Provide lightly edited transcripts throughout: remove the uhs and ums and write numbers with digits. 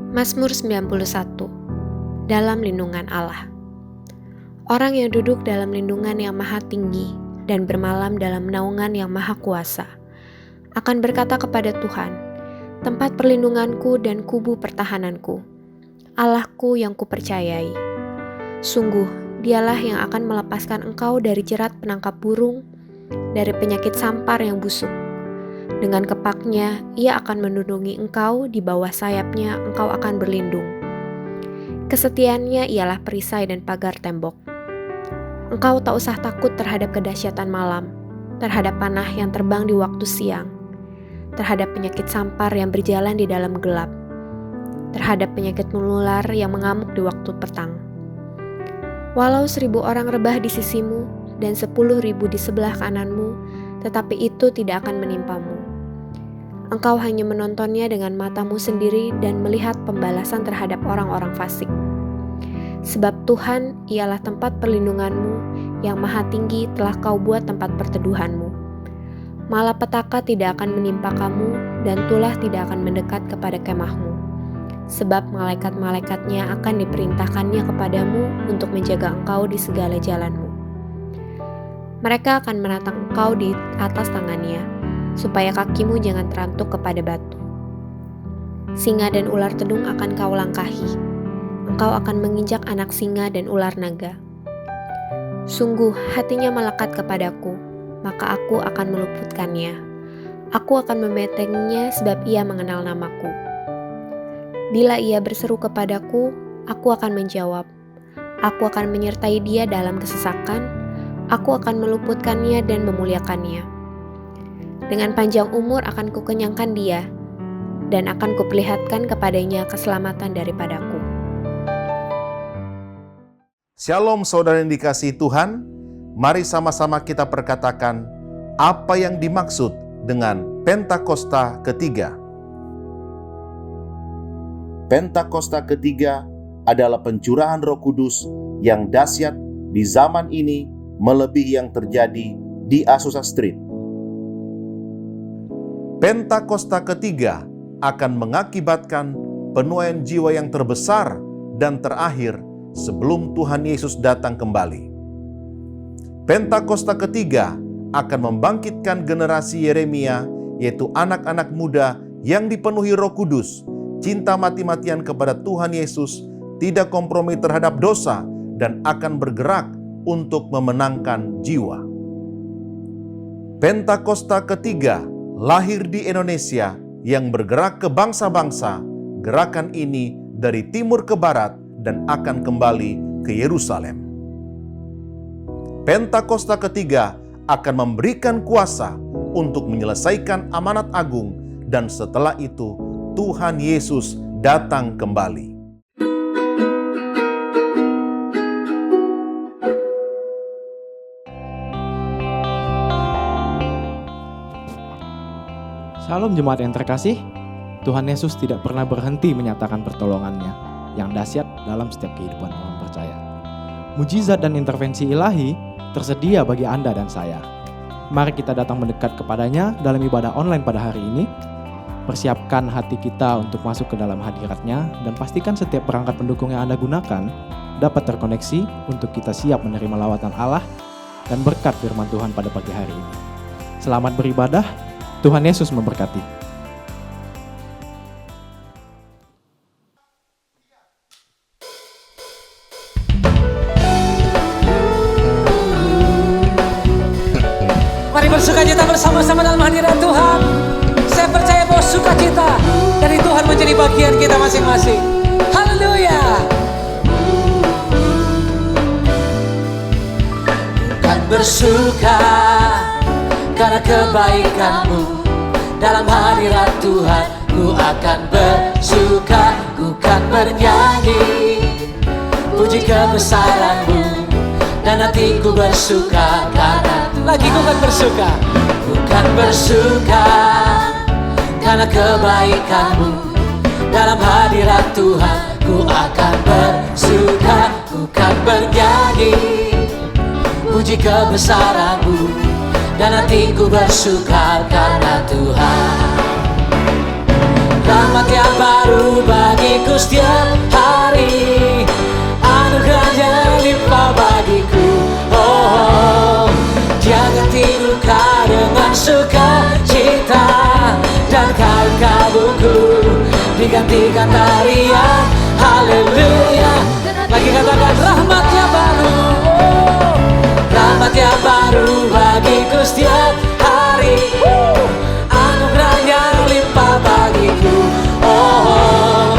Mazmur 91. Dalam lindungan Allah. Orang yang duduk dalam lindungan yang maha tinggi dan bermalam dalam naungan yang maha kuasa akan berkata kepada Tuhan, tempat perlindunganku dan kubu pertahananku, Allahku yang kupercayai. Sungguh, dialah yang akan melepaskan engkau dari jerat penangkap burung, dari penyakit sampar yang busuk. Dengan kepaknya, ia akan melindungi engkau, di bawah sayapnya engkau akan berlindung. Kesetiaannya ialah perisai dan pagar tembok. Engkau tak usah takut terhadap kedahsyatan malam, terhadap panah yang terbang di waktu siang, terhadap penyakit sampar yang berjalan di dalam gelap, terhadap penyakit menular yang mengamuk di waktu petang. Walau 1.000 orang rebah di sisimu dan 10.000 di sebelah kananmu, tetapi itu tidak akan menimpamu. Engkau hanya menontonnya dengan matamu sendiri dan melihat pembalasan terhadap orang-orang fasik. Sebab Tuhan ialah tempat perlindunganmu, yang maha tinggi telah kau buat tempat perteduhanmu. Malapetaka tidak akan menimpa kamu, dan tulah tidak akan mendekat kepada kemahmu. Sebab malaikat-malaikatnya akan diperintahkannya kepadamu untuk menjaga engkau di segala jalanmu. Mereka akan menatang engkau di atas tangannya, supaya kakimu jangan terantuk kepada batu. Singa dan ular tedung akan kau langkahi. Engkau akan menginjak anak singa dan ular naga. Sungguh hatinya melekat kepadaku, maka aku akan meluputkannya. Aku akan membentenginya sebab ia mengenal namaku. Bila ia berseru kepadaku, aku akan menjawab. Aku akan menyertai dia dalam kesesakan. Aku akan meluputkannya dan memuliakannya. Dengan panjang umur akan kukenyangkan dia, dan akan kuperlihatkan kepadanya keselamatan daripadaku. Shalom saudara yang dikasihi Tuhan, mari sama-sama kita perkatakan apa yang dimaksud dengan Pentakosta ketiga. Pentakosta ketiga adalah pencurahan Roh Kudus yang dahsyat di zaman ini melebihi yang terjadi di Azusa Street. Pentakosta ketiga akan mengakibatkan penuaian jiwa yang terbesar dan terakhir sebelum Tuhan Yesus datang kembali. Pentakosta ketiga akan membangkitkan generasi Yeremia, yaitu anak-anak muda yang dipenuhi Roh Kudus, cinta mati-matian kepada Tuhan Yesus, tidak kompromi terhadap dosa, dan akan bergerak untuk memenangkan jiwa. Pentakosta ketiga lahir di Indonesia yang bergerak ke bangsa-bangsa. Gerakan ini dari timur ke barat dan akan kembali ke Yerusalem. Pentakosta ketiga akan memberikan kuasa untuk menyelesaikan amanat agung, dan setelah itu Tuhan Yesus datang kembali. Shalom jemaat yang terkasih, Tuhan Yesus tidak pernah berhenti menyatakan pertolongannya yang dahsyat dalam setiap kehidupan orang percaya. Mujizat dan intervensi ilahi tersedia bagi Anda dan saya. Mari kita datang mendekat kepadanya dalam ibadah online pada hari ini. Persiapkan hati kita untuk masuk ke dalam hadirat-Nya dan pastikan setiap perangkat pendukung yang Anda gunakan dapat terkoneksi untuk kita siap menerima lawatan Allah dan berkat firman Tuhan pada pagi hari ini. Selamat beribadah. Tuhan Yesus memberkati. Mari bersukacita bersama-sama dalam hadirat Tuhan. Saya percaya bahwa sukacita dari Tuhan menjadi bagian kita masing-masing. Haleluya. Bukan bersuka karena kebaikanmu, dalam hadirat Tuhan ku akan bersuka, ku akan bernyanyi puji kebesaranmu, dan hatiku bersuka karena Tuhan. Lagi ku akan bersuka, ku akan bersuka karena kebaikanmu, dalam hadirat Tuhan ku akan bersuka, ku akan bernyanyi puji kebesaranmu, dan hatiku bersuka karena Tuhan. Rahmat yang baru bagiku setiap hari. Anugerahnya limpah bagiku. Oh, jangan tidurkan dengan sukacita, dan kain kabungku digantikan tarian haleluya. Lagi katakan rahmatnya baru. Oh, rahmatnya baru bagiku setiap hari. Anugerahnya limpah bagiku. Oh,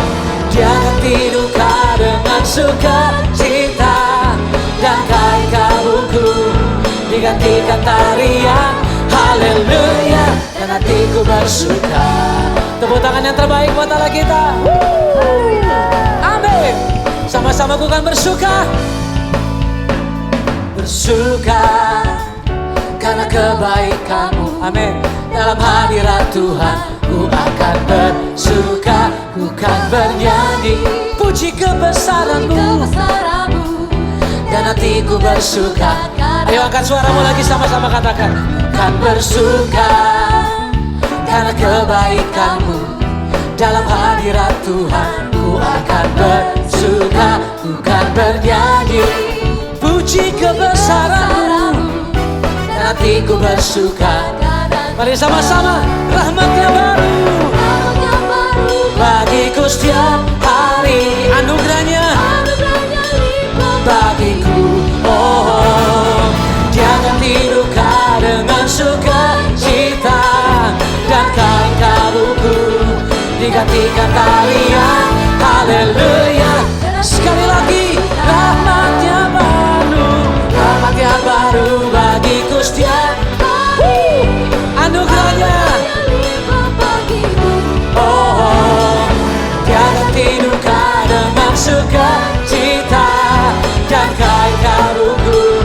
jangan tidurkan dengan sukacita, dan kain kabungku digantikan tarian haleluya, dan hatiku bersuka. Tepuk tangan yang terbaik buat Allah kita. Amin. Sama-sama ku kan bersuka. Bersuka karena kebaikan-Mu. Amin. Dalam hadirat Tuhan ku akan bersuka, ku kan bernyanyi puji kebesaran-Mu, dan hatiku bersuka. Ayo angkat suaramu lagi, sama-sama katakan. Kan bersuka karena kebaikan-Mu. Dalam hadirat Tuhan ku akan bersuka, ku kan bernyanyi puji kebesaran-Mu, dan hatiku bersuka. Mari sama-sama. Rahmatnya baru bagiku setiap hari. Anugerahnya bagiku. Oh, jangan tidurkan dengan sukacita, dan kain kabungku digantikan tarian haleluya. Sekali lagi, rahmatnya baru bagiku setiap hari. Anugerahnya oh, jangan tidurkan dengan sukacita, dan kain kabungku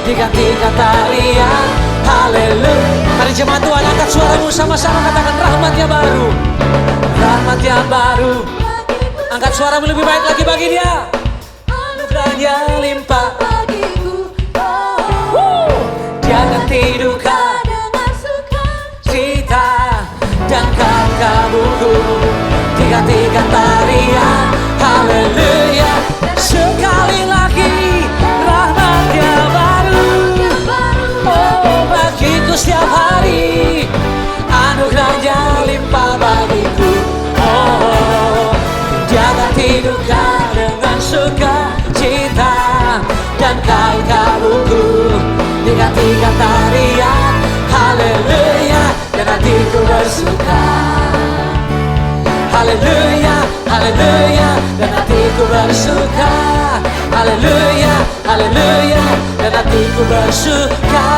digantikan tarian haleluya. Mari jemaat Tuhan, angkat suaramu, sama-sama katakan rahmatnya baru. Rahmatnya baru. Angkat suaramu lebih baik lagi bagi Dia. Anugerahnya limpah. Jangan tidurkan dengan sukacita, dan kain kabungku digantikan tarian haleluya. Sekali lagi, rahmatnya baru oh, bagiku setiap hari. Anugerahnya limpah bagiku. Oh, jangan tidurkan dengan sukacita, dan kain kabungku digantikan tarian haleluya, dan hatiku bersuka. Haleluya, haleluya, dan hatiku bersuka. Haleluya, haleluya, dan hatiku bersuka.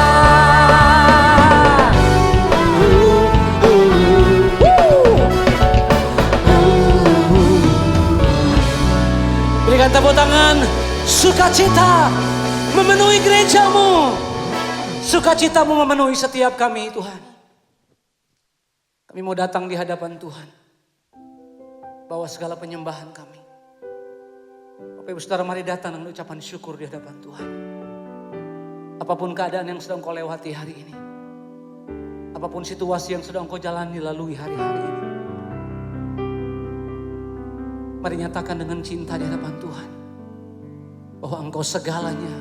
Berikan tepuk tangan. Sukacita memenuhi gereja-Mu. Sukacita-Mu memenuhi setiap kami, Tuhan. Kami mau datang di hadapan Tuhan, bawa segala penyembahan kami. Bapak Ibu Saudara, mari datang dengan ucapan syukur di hadapan Tuhan. Apapun keadaan yang sedang kau lewati hari ini, apapun situasi yang sedang kau jalani lalui hari-hari ini, mari nyatakan dengan cinta di hadapan Tuhan bahwa Engkau segalanya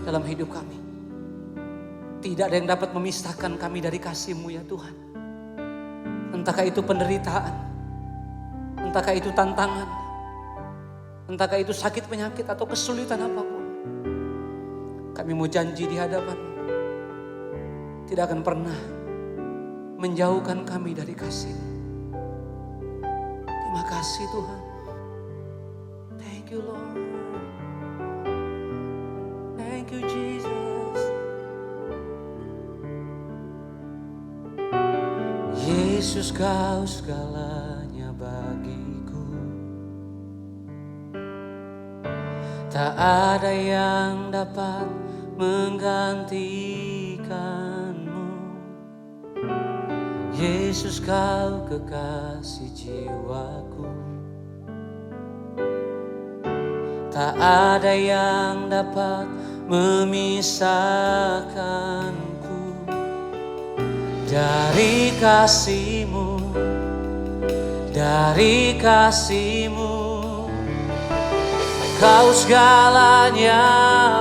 dalam hidup kami. Tidak ada yang dapat memisahkan kami dari kasih-Mu ya Tuhan. Entahkah itu penderitaan, entahkah itu tantangan, entahkah itu sakit penyakit atau kesulitan apapun. Kami mau janji di hadapan-Mu tidak akan pernah menjauhkan kami dari kasih-Mu. Terima kasih Tuhan. Thank you Lord. Thank you Jesus. Yesus, Kau segalanya bagiku. Tak ada yang dapat menggantikan-Mu. Yesus, Kau kekasih jiwaku. Tak ada yang dapat memisahkanku dari kasih-Mu, dari kasih-Mu. Kau segalanya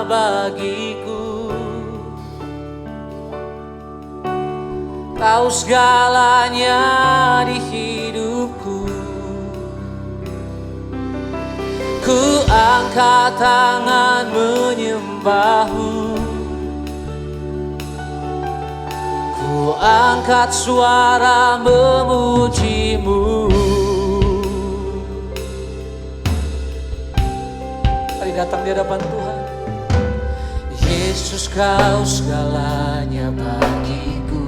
bagiku, Kau segalanya di hidupku. Ku angkat tangan menyembahmu, ku angkat suara memujimu. Mari datang di hadapan Tuhan. Yesus, Kau segalanya bagiku,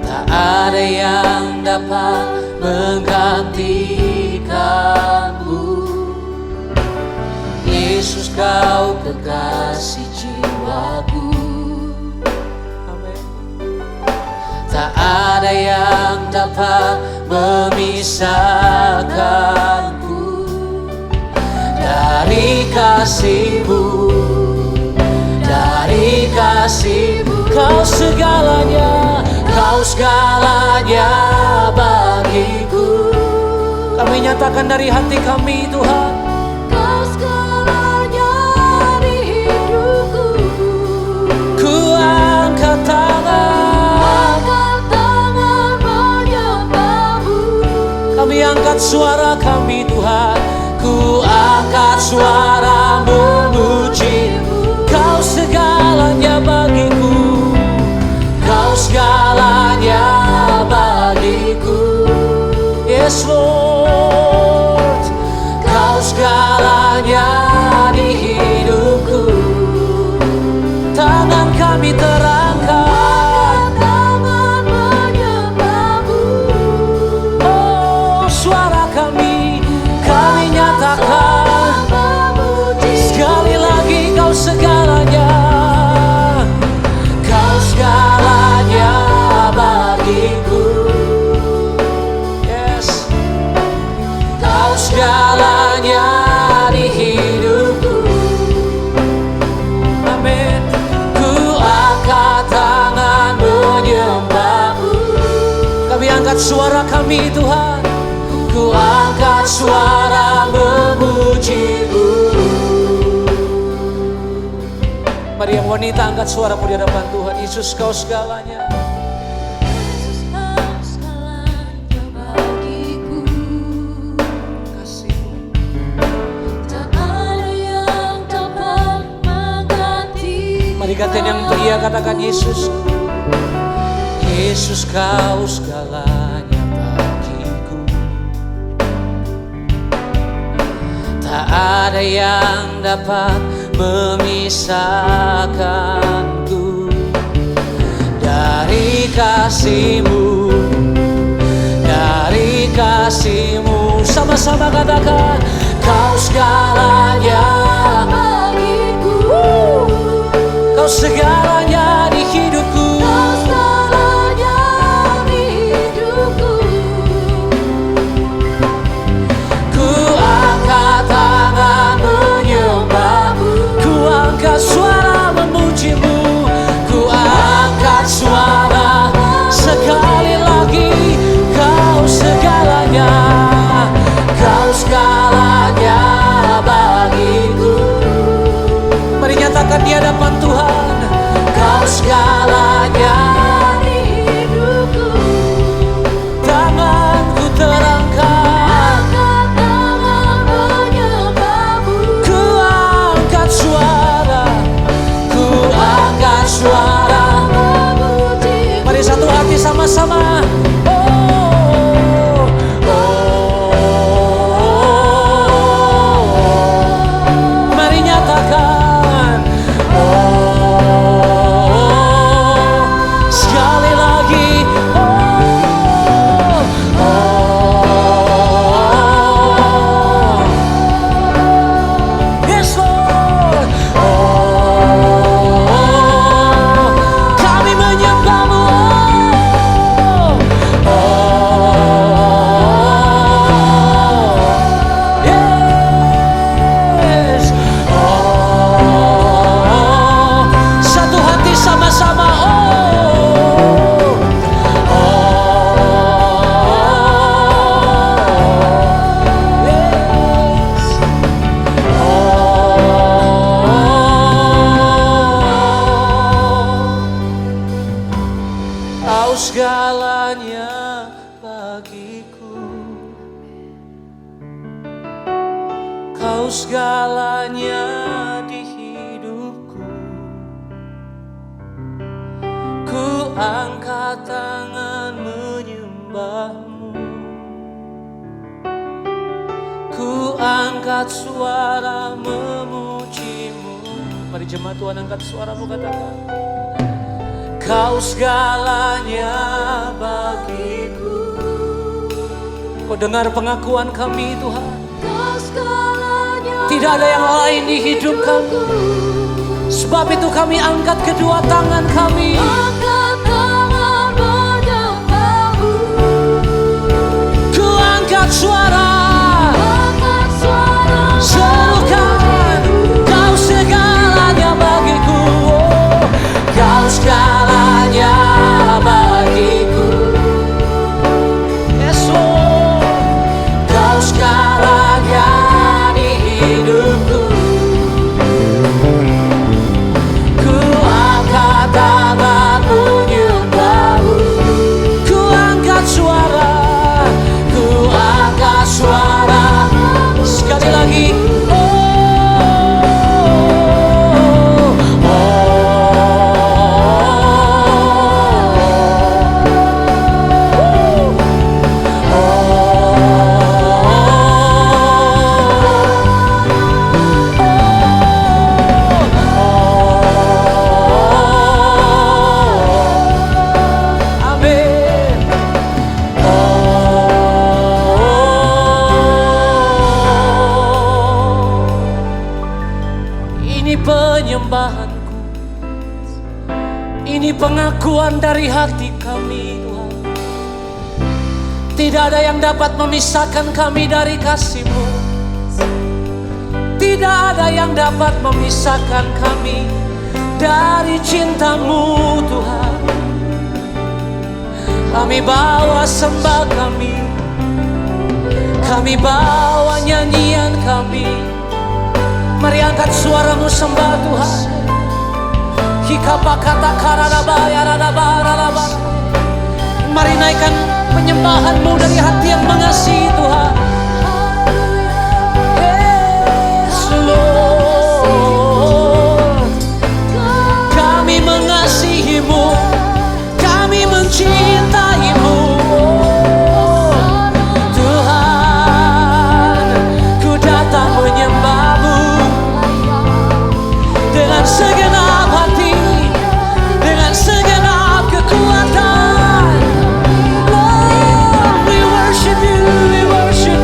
tak ada yang dapat menggantikanmu. Yesus, Kau kekasih jiwaku, amin. Tak ada yang dapat memisahkanku dari kasih-Mu, dari kasih-Mu. Kau segalanya, Kau segalanya bagiku. Kami nyatakan dari hati kami, Tuhan, Kau segalanya di hidupku. Ku angkat tangan menyembahmu. Kami angkat suara kami, Tuhan, ku angkat suara memujimu. Kau segalanya bagiku, Kau segalanya bagiku. Yes Lord, Kau segalanya di hidupku. Tangan kami terangkat, tangan menyembahmu. Oh, suara kami nyatakan sekali lagi, Kau segalanya, Kau segalanya bagiku. Yes, Kau segalanya di hidupku. Amin. Ku angkat tangan menyembahmu. Kami angkat suara kami, Tuhan, ku angkat suara memujimu. Mari yang wanita angkat suaramu di hadapan Tuhan. Yesus, Kau segalanya. Yesus, Kau segalanya bagiku. Kasih-Mu. Tak ada yang dapat mengganti. Mari gantian yang pria katakan Yesus. Yesus, Kau segalanya bagiku. Tak ada yang dapat memisahkanku dari kasih-Mu, dari kasih-Mu. Sama-sama katakan, Kau segalanya Bagiku, Kau segalanya di hidupku. Kau segalanya di hidupku. Ku angkat tangan menyembahmu, ku angkat suara memujimu, ku angkat suara sekali lagi. Kau segalanya, Kau segalanya bagiku. Mari nyatakan di hadapan Tuhan, Kau bagiku. Kau segalanya di hidupku. Ku angkat tangan menyembahmu. Ku angkat suara memujimu. Mari jemaat Tuhan angkat suaramu, katakan. Kau segalanya bagiku. Kau dengar pengakuan kami Tuhan. Kau segalanya Tidak ada yang lain di hidup kami. Sebab itu kami angkat kedua tangan kami. angkat tangan menyembahmu. Ku angkat suara. Angkat suara Serukan, kau segalanya bagiku. Oh, kau segalanya bagiku. Yes, Lord. Kau segalanya di hidupku. Ku angkat tangan menyembahmu. Ku angkat suara. Ku angkat suara. Sekali lagi. Amin. Ini penyembahanku. Ini pengakuan dari hati kami Tuhan. Tidak ada yang dapat memisahkan kami dari kasih-Mu. Tidak ada yang dapat memisahkan kami dari cinta-Mu Tuhan. Kami bawa sembah kami. Kami bawa nyanyian kami. Mari angkat suaramu sembah Tuhan. Mari naikkan penyembahanmu dari hati yang mengasihi Tuhan. Yes, Lord. Kami mengasihi-Mu. Kami mencintai-Mu. Tuhan, ku datang menyembah-Mu dengan segenap hati, dengan segenap kekuatan. Lord, we worship you, we worship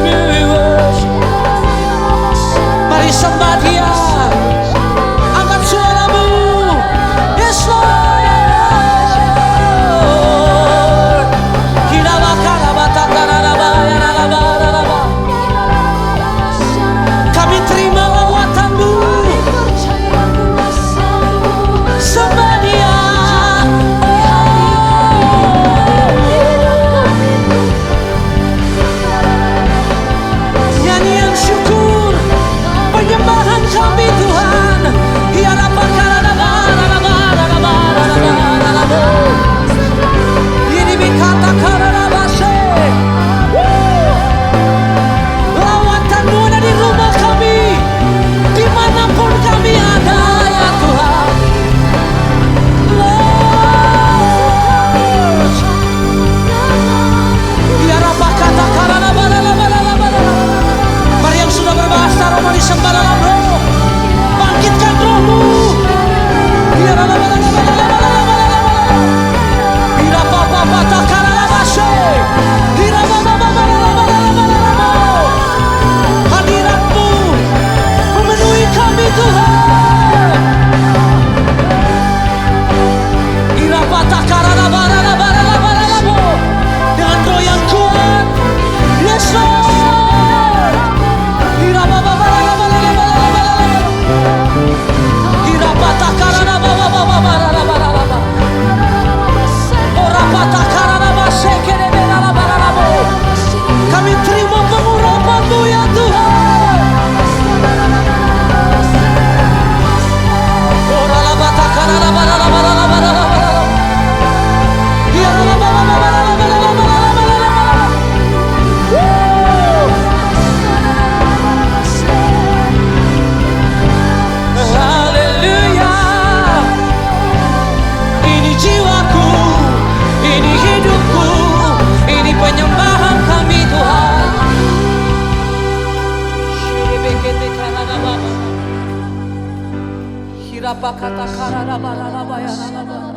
bakata karada barada bayana ba.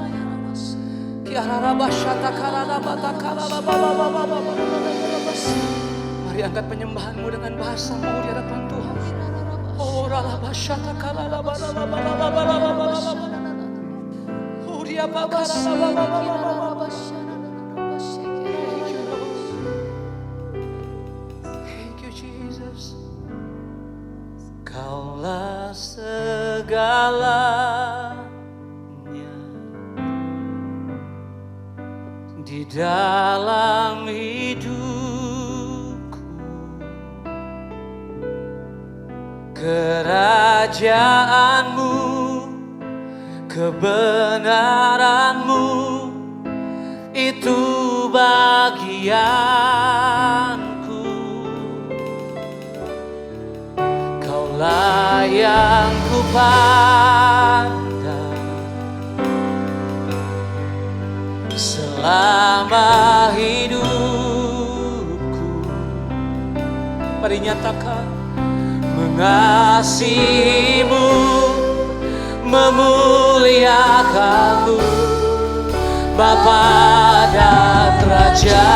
Kiara bashata karada bata karada ba. Mari angkat penyembahanmu dengan bahasamu di hadapan Tuhan. Oh rala bashata karada barada ba. Uria bakara ba. Thank you Jesus. Kaulah segalanya di dalam hidupku, kerajaanmu, kebenaranmu itu bagianku. Kaulah yang kupandang selama hidupku. Mari nyatakan mengasihimu, memuliakanmu, Bapa dan Raja.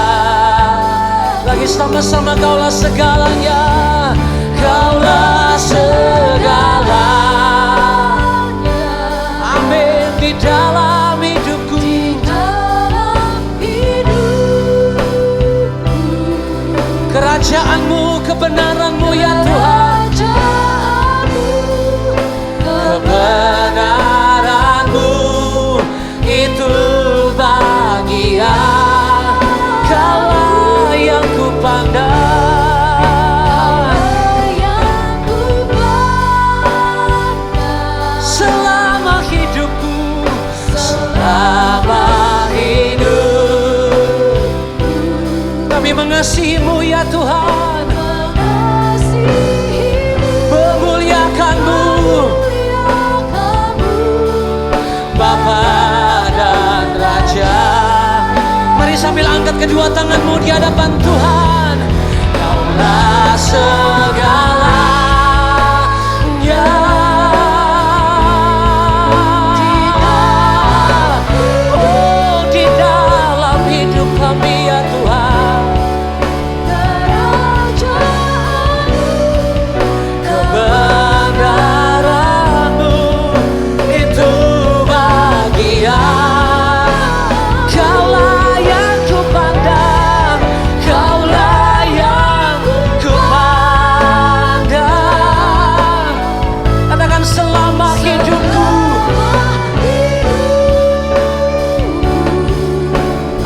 Lagi sama-sama, kaulah segalanya, kaulah segalanya. Amin. Di dalam hidupku, kerajaanmu, kebenaranmu ya Tuhan, kebenaranmu itu bagian. Kaulah yang kupandang selama hidupku, selama hidup. Kami mengasihimu ya Tuhan, memuliakanmu, Bapa dan Raja. Mari sambil angkat kedua tanganmu di hadapan Tuhan. Kaulah segalanya. Oh, di dalam hidup kami ya Tuhan. Kebenaranmu itu bagian. Kaulah yang kupandang, kaulah yang kupandang. Katakan selama hidupku.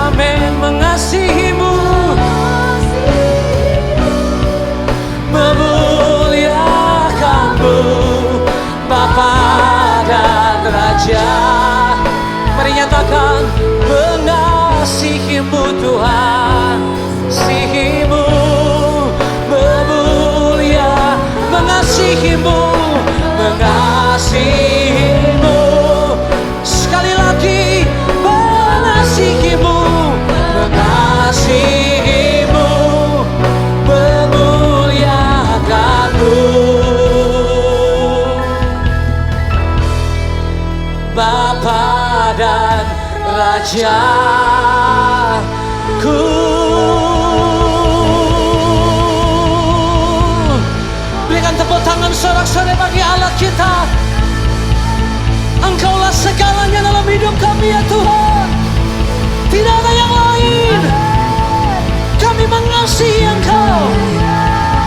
Amin. Mengasihimu, memuliakanmu, Bapa dan Raja. Mari nyatakan mengasihimu Tuhan, mengasihimu, mengasihimu, mengasihimu. Sekali lagi mengasihimu, mengasihimu, memuliakanmu, Bapa dan Rajaku. Berikan tepuk tangan sorak-sorai bagi Allah kita. Engkaulah segalanya dalam hidup kami ya Tuhan. Tidak ada yang lain. Kami mengasihi Engkau,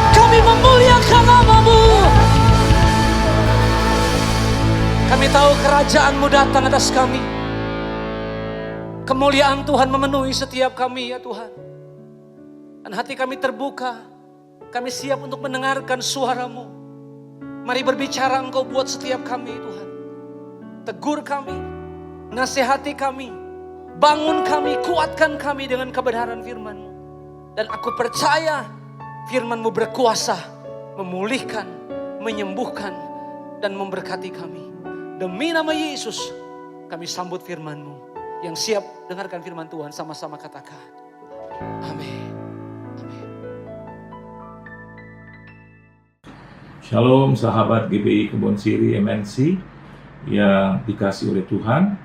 kami memuliakan nama-Mu. Kami tahu kerajaan-Mu datang atas kami. Kemuliaan Tuhan memenuhi setiap kami ya Tuhan. Dan hati kami terbuka. Kami siap untuk mendengarkan suara-Mu. Mari berbicara Engkau buat setiap kami Tuhan. Tegur kami, nasihati kami, bangun kami, kuatkan kami dengan kebenaran firman-Mu. Dan aku percaya firman-Mu berkuasa memulihkan, menyembuhkan, dan memberkati kami. Demi nama Yesus kami sambut firman-Mu. Yang siap dengarkan firman Tuhan sama-sama katakan amin. Amin. Shalom sahabat GBI Kebon Siri MNC. yang dikasih oleh Tuhan.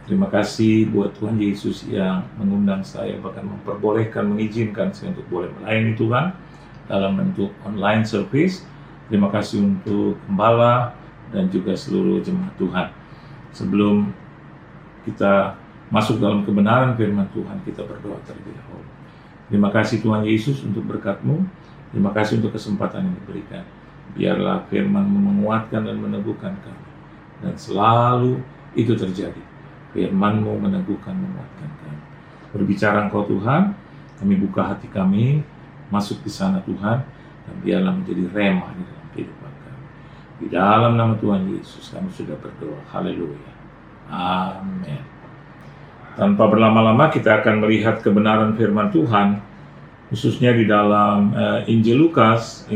Terima kasih buat Tuhan Yesus yang mengundang saya, bahkan memperbolehkan, mengizinkan saya untuk boleh melayani Tuhan dalam bentuk online service. Terima kasih untuk gembala dan juga seluruh jemaat Tuhan. Sebelum kita masuk dalam kebenaran firman Tuhan, kita berdoa terlebih dahulu. Terima kasih Tuhan Yesus untuk berkat-Mu. Terima kasih untuk kesempatan yang diberikan. Biarlah firman-Mu menguatkan dan meneguhkan kami. Dan selalu itu terjadi. Firman-Mu meneguhkan, menguatkan kami. Berbicara Engkau Tuhan, kami buka hati kami, masuk di sana Tuhan, dan biarlah menjadi rema di dalam kehidupan kami. Di dalam nama Tuhan Yesus kami sudah berdoa. Haleluya. Amin. Tanpa berlama-lama kita akan melihat kebenaran firman Tuhan, khususnya di dalam Injil Lukas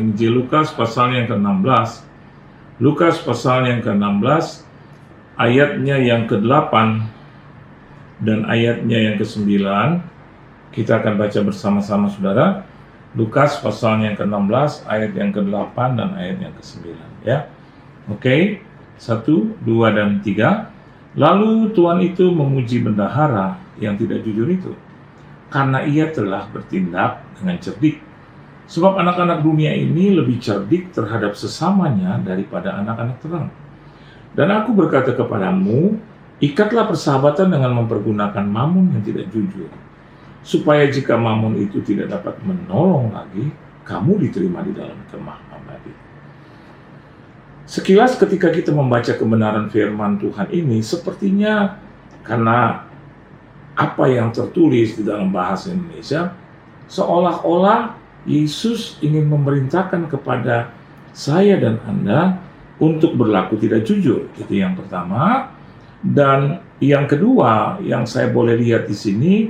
pasal yang ke-16. Lukas pasal yang ke-16, ayatnya yang ke-8 dan ayatnya yang ke-9. Kita akan baca bersama-sama saudara. Lukas pasal yang ke-16, ayat yang ke-8 dan ayat yang ke-9 ya. Oke, 1, 2, dan 3. Lalu Tuhan itu memuji bendahara yang tidak jujur itu, karena ia telah bertindak dengan cerdik. Sebab anak-anak dunia ini lebih cerdik terhadap sesamanya daripada anak-anak terang. Dan aku berkata kepadamu, ikatlah persahabatan dengan mempergunakan mamun yang tidak jujur, supaya jika mamun itu tidak dapat menolong lagi, kamu diterima di dalam kemah abadi. Sekilas ketika kita membaca kebenaran firman Tuhan ini, sepertinya karena apa yang tertulis di dalam bahasa Indonesia, seolah-olah Yesus ingin memerintahkan kepada saya dan Anda untuk berlaku tidak jujur. Itu yang pertama. Dan yang kedua yang saya boleh lihat di sini,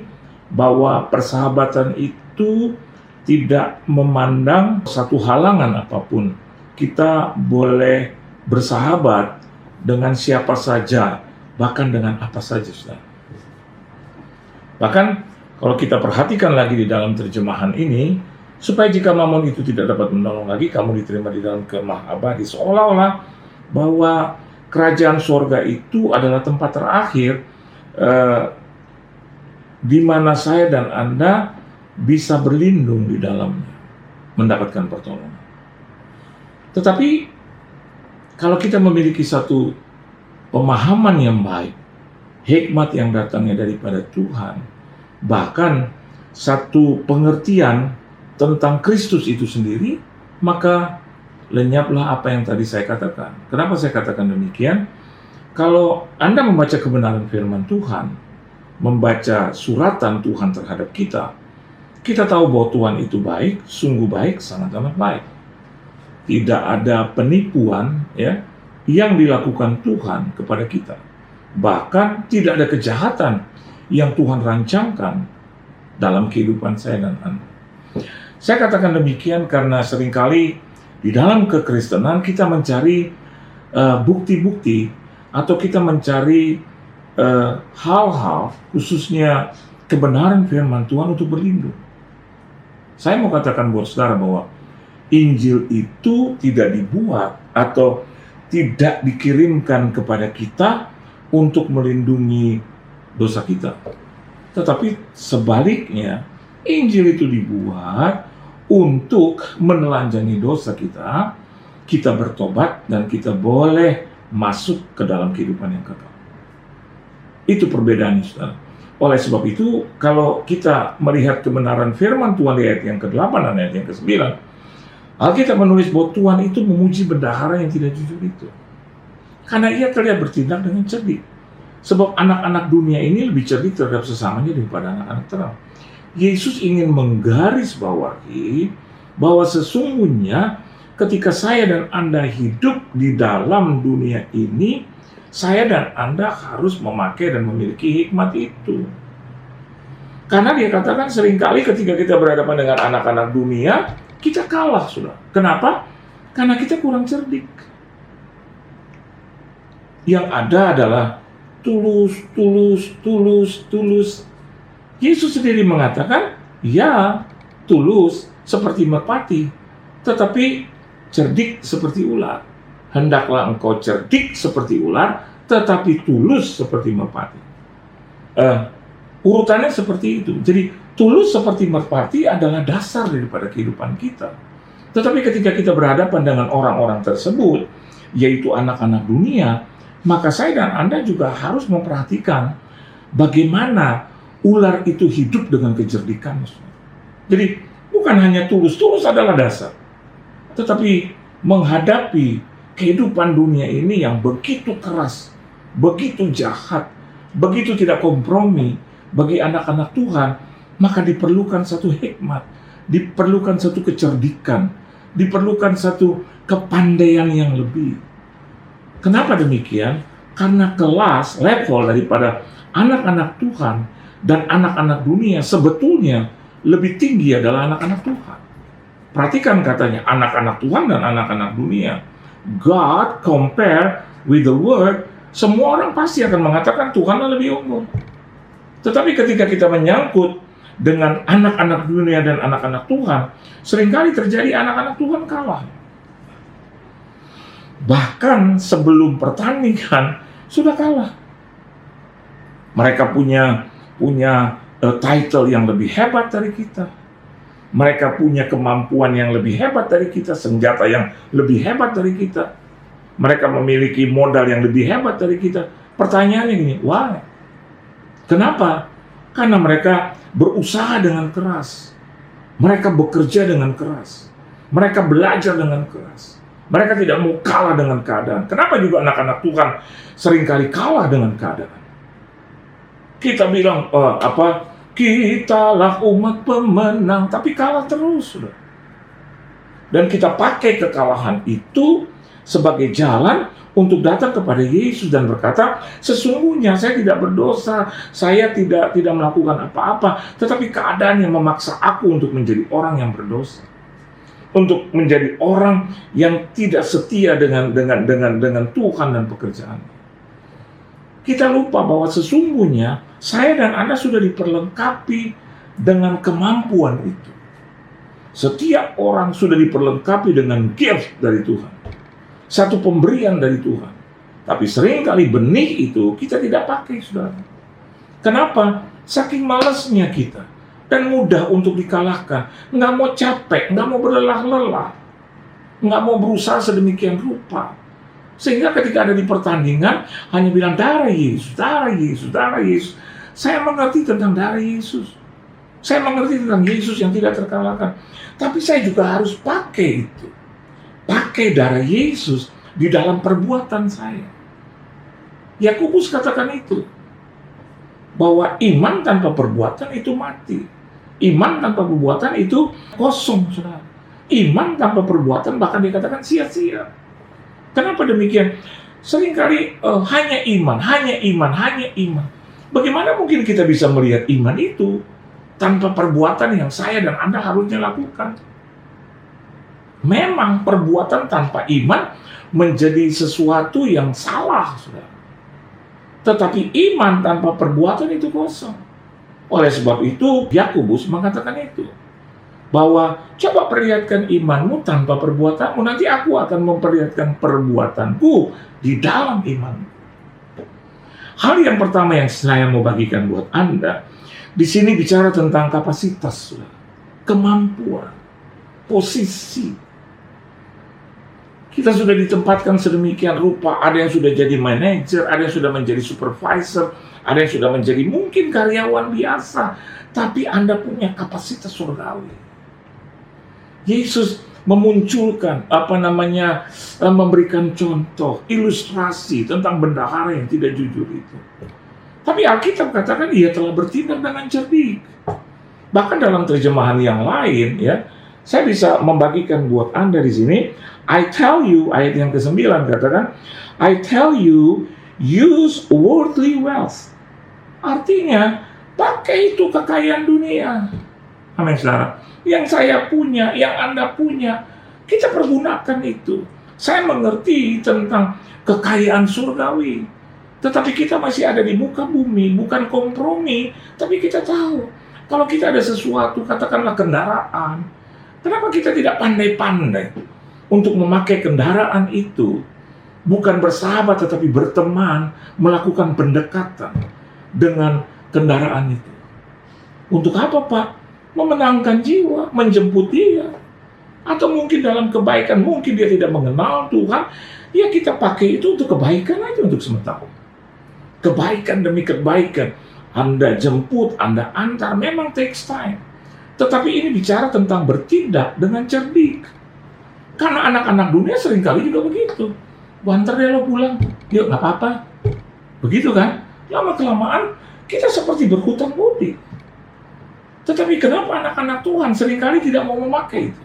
bahwa persahabatan itu tidak memandang satu halangan apapun. Kita boleh bersahabat dengan siapa saja, bahkan dengan apa saja, saudara. Bahkan kalau kita perhatikan lagi di dalam terjemahan ini, supaya jika mamun itu tidak dapat menolong lagi, kamu diterima di dalam kemah abadi. Seolah-olah bahwa kerajaan sorga itu adalah tempat terakhir di mana saya dan Anda bisa berlindung di dalamnya, mendapatkan pertolongan. Tetapi kalau kita memiliki satu pemahaman yang baik, hikmat yang datangnya daripada Tuhan, bahkan satu pengertian tentang Kristus itu sendiri, maka lenyaplah apa yang tadi saya katakan. Kenapa saya katakan demikian? Kalau Anda membaca kebenaran firman Tuhan, membaca suratan Tuhan terhadap kita, kita tahu bahwa Tuhan itu baik, sungguh baik, sangat-sangat baik. Tidak ada penipuan ya yang dilakukan Tuhan kepada kita. Bahkan tidak ada kejahatan yang Tuhan rancangkan dalam kehidupan saya dan Anda. Saya katakan demikian karena seringkali di dalam kekristenan kita mencari bukti-bukti atau kita mencari hal-hal, khususnya kebenaran firman Tuhan untuk berlindung. Saya mau katakan buat saudara bahwa Injil itu tidak dibuat atau tidak dikirimkan kepada kita untuk melindungi dosa kita. Tetapi sebaliknya, Injil itu dibuat untuk menelanjangi dosa kita, kita bertobat dan kita boleh masuk ke dalam kehidupan yang kekal. Itu perbedaannya, saudara. Oleh sebab itu, kalau kita melihat kebenaran firman Tuhan di ayat yang ke-8 dan ayat yang ke-9, Alkitab menulis bahwa Tuhan itu memuji bendahara yang tidak jujur itu, karena ia terlihat bertindak dengan cerdik. Sebab anak-anak dunia ini lebih cerdik terhadap sesamanya daripada anak-anak terang. Yesus ingin menggarisbawahi bahwa sesungguhnya ketika saya dan Anda hidup di dalam dunia ini, saya dan Anda harus memakai dan memiliki hikmat itu. Karena dia katakan seringkali ketika kita berhadapan dengan anak-anak dunia, kita kalah, saudara. Kenapa? Karena kita kurang cerdik. Yang ada adalah tulus. Yesus sendiri mengatakan, ya, tulus seperti merpati, tetapi cerdik seperti ular. Hendaklah engkau cerdik seperti ular tetapi tulus seperti merpati. Urutannya seperti itu. Jadi tulus seperti merpati adalah dasar daripada kehidupan kita. Tetapi ketika kita berhadapan dengan orang-orang tersebut, yaitu anak-anak dunia, maka saya dan Anda juga harus memperhatikan bagaimana ular itu hidup dengan kejernikan. Jadi bukan hanya tulus adalah dasar. Tetapi menghadapi kehidupan dunia ini yang begitu keras, begitu jahat, begitu tidak kompromi bagi anak-anak Tuhan, maka diperlukan satu hikmat, diperlukan satu kecerdikan, diperlukan satu kepandaian yang lebih. Kenapa demikian? Karena kelas, level daripada anak-anak Tuhan dan anak-anak dunia sebetulnya lebih tinggi adalah anak-anak Tuhan. Perhatikan katanya, anak-anak Tuhan dan anak-anak dunia. God compare with the world, semua orang pasti akan mengatakan Tuhan lebih unggul. Tetapi ketika kita menyangkut dengan anak-anak dunia dan anak-anak Tuhan, seringkali terjadi anak-anak Tuhan kalah. Bahkan sebelum pertandingan sudah kalah. Mereka punya title yang lebih hebat dari kita. Mereka punya kemampuan yang lebih hebat dari kita, senjata yang lebih hebat dari kita. Mereka memiliki modal yang lebih hebat dari kita. Pertanyaannya gini, why? Kenapa? Karena mereka berusaha dengan keras. Mereka bekerja dengan keras. Mereka belajar dengan keras. Mereka tidak mau kalah dengan keadaan. Kenapa juga anak-anak Tuhan seringkali kalah dengan keadaan? Kita bilang, kitalah umat pemenang, tapi kalah terus. Sudah. Dan kita pakai kekalahan itu sebagai jalan untuk datang kepada Yesus dan berkata, sesungguhnya saya tidak berdosa, saya tidak melakukan apa-apa, tetapi keadaan yang memaksa aku untuk menjadi orang yang berdosa, untuk menjadi orang yang tidak setia dengan Tuhan dan pekerjaan. Kita lupa bahwa sesungguhnya saya dan Anda sudah diperlengkapi dengan kemampuan itu. Setiap orang sudah diperlengkapi dengan gift dari Tuhan. Satu pemberian dari Tuhan. Tapi seringkali benih itu kita tidak pakai, saudara. Kenapa? Saking malasnya kita. Dan mudah untuk dikalahkan. Nggak mau capek, nggak mau berlelah-lelah. Nggak mau berusaha sedemikian rupa. Sehingga ketika ada di pertandingan, hanya bilang darah Yesus, darah Yesus, darah Yesus. Saya mengerti tentang darah Yesus. Saya mengerti tentang Yesus yang tidak terkalahkan. Tapi saya juga harus pakai itu. Pakai darah Yesus di dalam perbuatan saya. Yakobus katakan itu. Bahwa iman tanpa perbuatan itu mati. Iman tanpa perbuatan itu kosong, saudara. Iman tanpa perbuatan bahkan dikatakan sia-sia. Kenapa demikian? Seringkali hanya iman. Bagaimana mungkin kita bisa melihat iman itu tanpa perbuatan yang saya dan Anda harusnya lakukan? Memang perbuatan tanpa iman menjadi sesuatu yang salah, saudara. Tetapi iman tanpa perbuatan itu kosong. Oleh sebab itu, Yakobus mengatakan itu. Bahwa coba perlihatkan imanmu tanpa perbuatanmu, nanti aku akan memperlihatkan perbuatanku di dalam imanmu. Hal yang pertama yang saya mau bagikan buat Anda, di sini bicara tentang kapasitas, kemampuan, posisi. Kita sudah ditempatkan sedemikian rupa, ada yang sudah jadi manajer, ada yang sudah menjadi supervisor, ada yang sudah menjadi mungkin karyawan biasa, tapi Anda punya kapasitas surgawi. Yesus memunculkan memberikan contoh, ilustrasi tentang bendahara yang tidak jujur itu. Tapi Alkitab katakan ia telah bertindak dengan cerdik. Bahkan dalam terjemahan yang lain, ya, saya bisa membagikan buat Anda di sini. I tell you, ayat yang ke-9 katakan, I tell you, use worldly wealth. Artinya, pakai itu kekayaan dunia. Amin, saudara. Yang saya punya, yang Anda punya, kita pergunakan itu. Saya mengerti tentang kekayaan surgawi. Tetapi kita masih ada di muka bumi, bukan kompromi. Tapi kita tahu, kalau kita ada sesuatu, katakanlah kendaraan, kenapa kita tidak pandai-pandai untuk memakai kendaraan itu bukan bersahabat tetapi berteman, melakukan pendekatan dengan kendaraan itu. Untuk apa, Pak? Memenangkan jiwa, menjemput dia. Atau mungkin dalam kebaikan, mungkin dia tidak mengenal Tuhan, ya kita pakai itu untuk kebaikan aja, untuk sementara. Kebaikan demi kebaikan. Anda jemput, Anda antar, memang takes time. Tetapi ini bicara tentang bertindak dengan cerdik. Karena anak-anak dunia seringkali juga begitu. Banter deh lo pulang, yuk nggak apa-apa. Begitu kan? Lama-kelamaan kita seperti berhutang budi. Tetapi kenapa anak-anak Tuhan seringkali tidak mau memakai itu?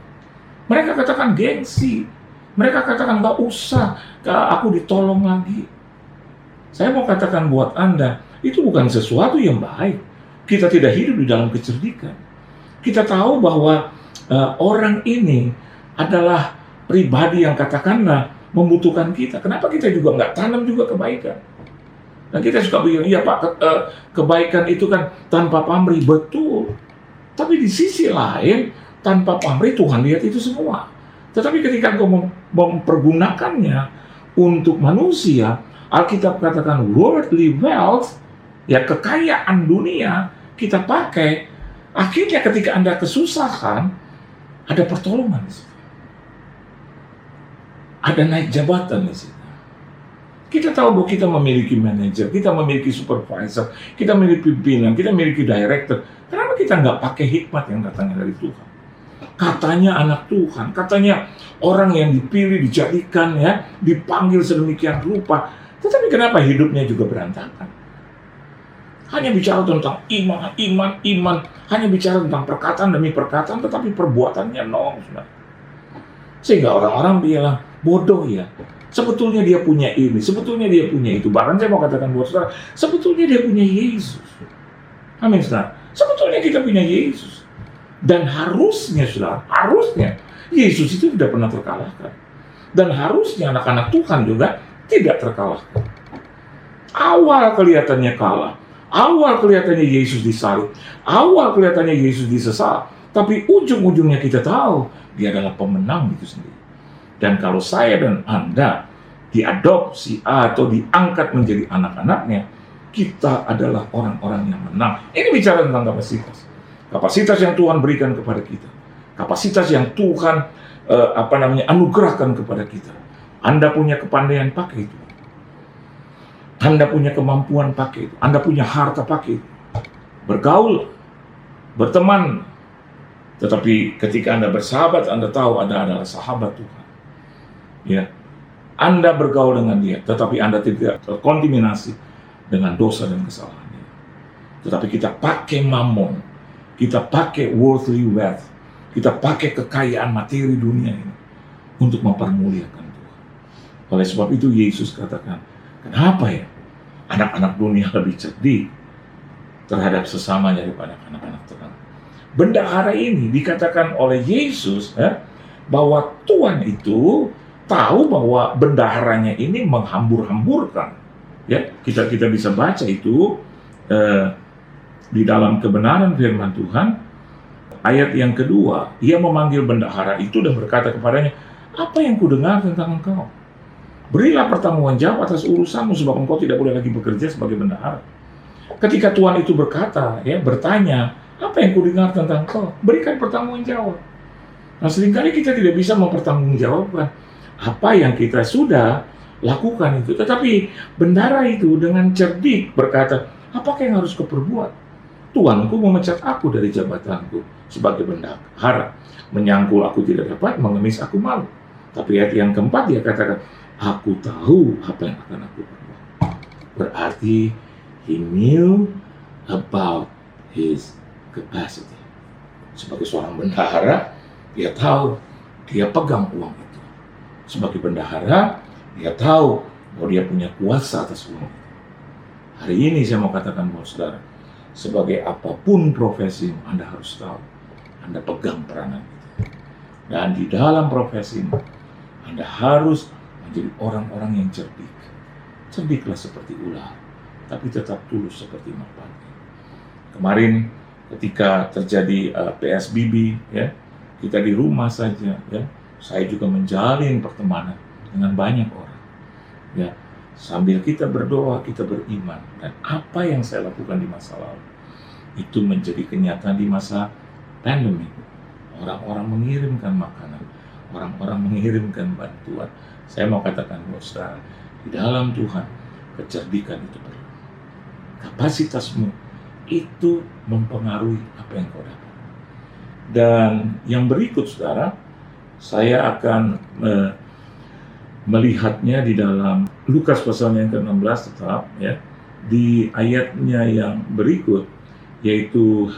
Mereka katakan gengsi. Mereka katakan nggak usah, aku ditolong lagi. Saya mau katakan buat Anda, itu bukan sesuatu yang baik. Kita tidak hidup di dalam kecerdikan. Kita tahu bahwa orang ini adalah pribadi yang katakanlah membutuhkan kita. Kenapa kita juga nggak tanam juga kebaikan? Dan kita suka bilang, iya Pak, kebaikan itu kan tanpa pamrih, betul. Tapi di sisi lain, tanpa pamrih Tuhan lihat itu semua. Tetapi ketika engkau mempergunakannya untuk manusia, Alkitab katakan worldly wealth, ya kekayaan dunia, kita pakai. Akhirnya ketika Anda kesusahan, ada pertolongan di situ. Ada naik jabatan di situ. Kita tahu bahwa kita memiliki manajer, kita memiliki supervisor, kita memiliki pimpinan, kita memiliki director. Kenapa kita nggak pakai hikmat yang datangnya dari Tuhan? Katanya anak Tuhan, katanya orang yang dipilih, dijadikan, ya, dipanggil sedemikian rupa. Tetapi kenapa hidupnya juga berantakan? Hanya bicara tentang iman. Hanya bicara tentang perkataan demi perkataan, tetapi perbuatannya nol. Sehingga orang-orang bilang, bodoh ya. Sebetulnya dia punya ini, sebetulnya dia punya itu. Bahkan saya mau katakan buat saudara, sebetulnya dia punya Yesus. Amin, saudara. Sebetulnya kita punya Yesus. Dan harusnya, saudara, harusnya Yesus itu tidak pernah terkalahkan. Dan harusnya anak-anak Tuhan juga tidak terkalahkan. Awal kelihatannya kalah. Awal kelihatannya Yesus disalib. Awal kelihatannya Yesus disesal. Tapi ujung-ujungnya kita tahu dia adalah pemenang itu sendiri. Dan kalau saya dan Anda diadopsi atau diangkat menjadi anak-anaknya, kita adalah orang-orang yang menang. Ini bicara tentang kapasitas. Kapasitas yang Tuhan berikan kepada kita. Kapasitas yang Tuhan anugerahkan kepada kita. Anda punya kepandaian, pakai itu. Anda punya kemampuan, pakai itu. Anda punya harta, pakai itu. Bergaul, berteman. Tetapi ketika Anda bersahabat, Anda tahu Anda adalah sahabat Tuhan. Ya, Anda bergaul dengan dia, tetapi Anda tidak terkontaminasi dengan dosa dan kesalahannya. Tetapi kita pakai mamon, kita pakai worldly wealth, kita pakai kekayaan materi dunia ini untuk mempermuliakan Tuhan. Oleh sebab itu Yesus katakan, kenapa ya anak-anak dunia lebih cerdik terhadap sesamanya daripada anak-anak terang? Bendahara ini dikatakan oleh Yesus ya, bahwa Tuhan itu tahu bahwa bendaharanya ini menghambur-hamburkan. Ya, kita bisa baca itu di dalam kebenaran firman Tuhan. Ayat yang kedua, ia memanggil bendahara itu dan berkata kepadanya, apa yang kudengar tentang engkau? Berilah pertanggungjawab atas urusanmu, sebab engkau tidak boleh lagi bekerja sebagai bendahara. Ketika Tuhan itu berkata, ya, bertanya, apa yang kudengar tentang engkau? Berikan pertanggungjawab. Nah, seringkali kita tidak bisa mempertanggungjawabkan apa yang kita sudah lakukan itu. Tetapi bendahara itu dengan cerdik berkata, apakah yang harus kau perbuat? Tuanku memecat aku dari jabatanku sebagai bendahara. Menyangkul aku tidak dapat, mengemis aku malu. Tapi ayat yang keempat dia katakan, aku tahu apa yang akan aku perbuat. Berarti he knew about his capacity. Sebagai seorang bendahara, dia tahu dia pegang uang itu. Sebagai bendahara, dia tahu bahwa dia punya kuasa atas uang. Hari ini saya mau katakan buat saudara, sebagai apapun profesi, Anda harus tahu, Anda pegang peranan itu. Dan di dalam profesi, Anda harus menjadi orang-orang yang cerdik. Cerdiklah seperti ular, tapi tetap tulus seperti merpati. Kemarin ketika terjadi PSBB, ya, kita di rumah saja, ya. Saya juga menjalin pertemanan dengan banyak orang. Ya, sambil kita berdoa, kita beriman. Dan apa yang saya lakukan di masa lalu, itu menjadi kenyataan di masa pandemi. Orang-orang mengirimkan makanan, orang-orang mengirimkan bantuan. Saya mau katakan buat saudara, di dalam Tuhan, kecerdikan itu perlu. Kapasitasmu itu mempengaruhi apa yang kau dapat. Dan yang berikut, saudara, saya akan melihatnya di dalam Lukas pasal yang ke-16 tetap, ya, di ayatnya yang berikut, yaitu